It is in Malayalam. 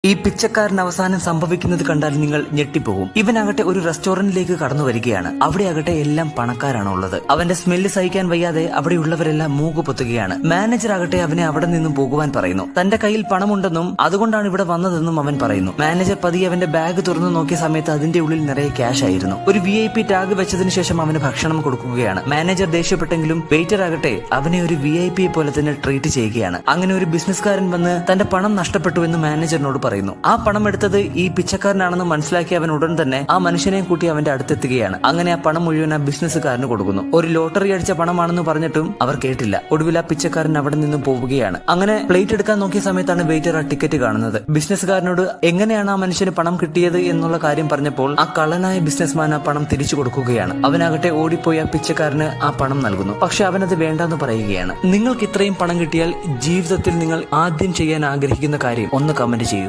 ഈ പിച്ചക്കാരൻ അവസാനം സംഭവിക്കുന്നത് കണ്ടാൽ നിങ്ങൾ ഞെട്ടിപ്പോകും. ഇവനാകട്ടെ ഒരു റെസ്റ്റോറന്റിലേക്ക് കടന്നു വരികയാണ്. അവിടെയാകട്ടെ എല്ലാം പണക്കാരാണ് ഉള്ളത്. അവന്റെ സ്മെല്ല് സഹിക്കാൻ വയ്യാതെ അവിടെയുള്ളവരെല്ലാം മൂക്ക് പൊത്തുകയാണ്. മാനേജർ ആകട്ടെ അവനെ അവിടെ നിന്നും പോകുവാൻ പറയുന്നു. തന്റെ കയ്യിൽ പണമുണ്ടെന്നും അതുകൊണ്ടാണ് ഇവിടെ വന്നതെന്നും അവൻ പറയുന്നു. മാനേജർ പതിയെ അവന്റെ ബാഗ് തുറന്നു നോക്കിയ സമയത്ത് അതിന്റെ ഉള്ളിൽ നിറയെ ക്യാഷ് ആയിരുന്നു. ഒരു VIP ടാഗ് വെച്ചതിന് ശേഷം അവന് ഭക്ഷണം കൊടുക്കുകയാണ്. മാനേജർ ദേഷ്യപ്പെട്ടെങ്കിലും വെയിറ്റർ ആകട്ടെ അവനെ ഒരു VIP പോലെ തന്നെ ട്രീറ്റ് ചെയ്യുകയാണ്. അങ്ങനെ ഒരു ബിസിനസ്സുകാരൻ വന്ന് തന്റെ പണം നഷ്ടപ്പെട്ടു എന്ന് മാനേജറിനോട് പറയുന്നു. ആ പണം എടുത്തത് ഈ പിച്ചക്കാരനാണെന്ന് മനസ്സിലാക്കി അവൻ ഉടൻ തന്നെ ആ മനുഷ്യനെയും കൂട്ടി അവന്റെ അടുത്തെത്തുകയാണ്. അങ്ങനെ ആ പണം മുഴുവൻ ആ ബിസിനസ്സുകാരന് കൊടുക്കുന്നു. ഒരു ലോട്ടറി അടിച്ച പണമാണെന്ന് പറഞ്ഞിട്ടും അവർ കേട്ടില്ല. ഒടുവിൽ ആ പിച്ചക്കാരൻ അവിടെ നിന്നും പോവുകയാണ്. അങ്ങനെ പ്ലേറ്റ് എടുക്കാൻ നോക്കിയ സമയത്താണ് വെയിറ്റർ ആ ടിക്കറ്റ് കാണുന്നത്. ബിസിനസ്സുകാരനോട് എങ്ങനെയാണ് ആ മനുഷ്യന് പണം കിട്ടിയത് എന്നുള്ള കാര്യം പറഞ്ഞപ്പോൾ ആ കള്ളനായ ബിസിനസ്മാൻ ആ പണം തിരിച്ചു കൊടുക്കുകയാണ്. അവനാകട്ടെ ഓടിപ്പോയി ആ പിച്ചക്കാരന് ആ പണം നൽകുന്നു. പക്ഷെ അവനത് വേണ്ടെന്ന് പറയുകയാണ്. നിങ്ങൾക്ക് ഇത്രയും പണം കിട്ടിയാൽ ജീവിതത്തിൽ നിങ്ങൾ ആദ്യം ചെയ്യാൻ ആഗ്രഹിക്കുന്ന കാര്യം ഒന്ന് കമന്റ് ചെയ്യൂ.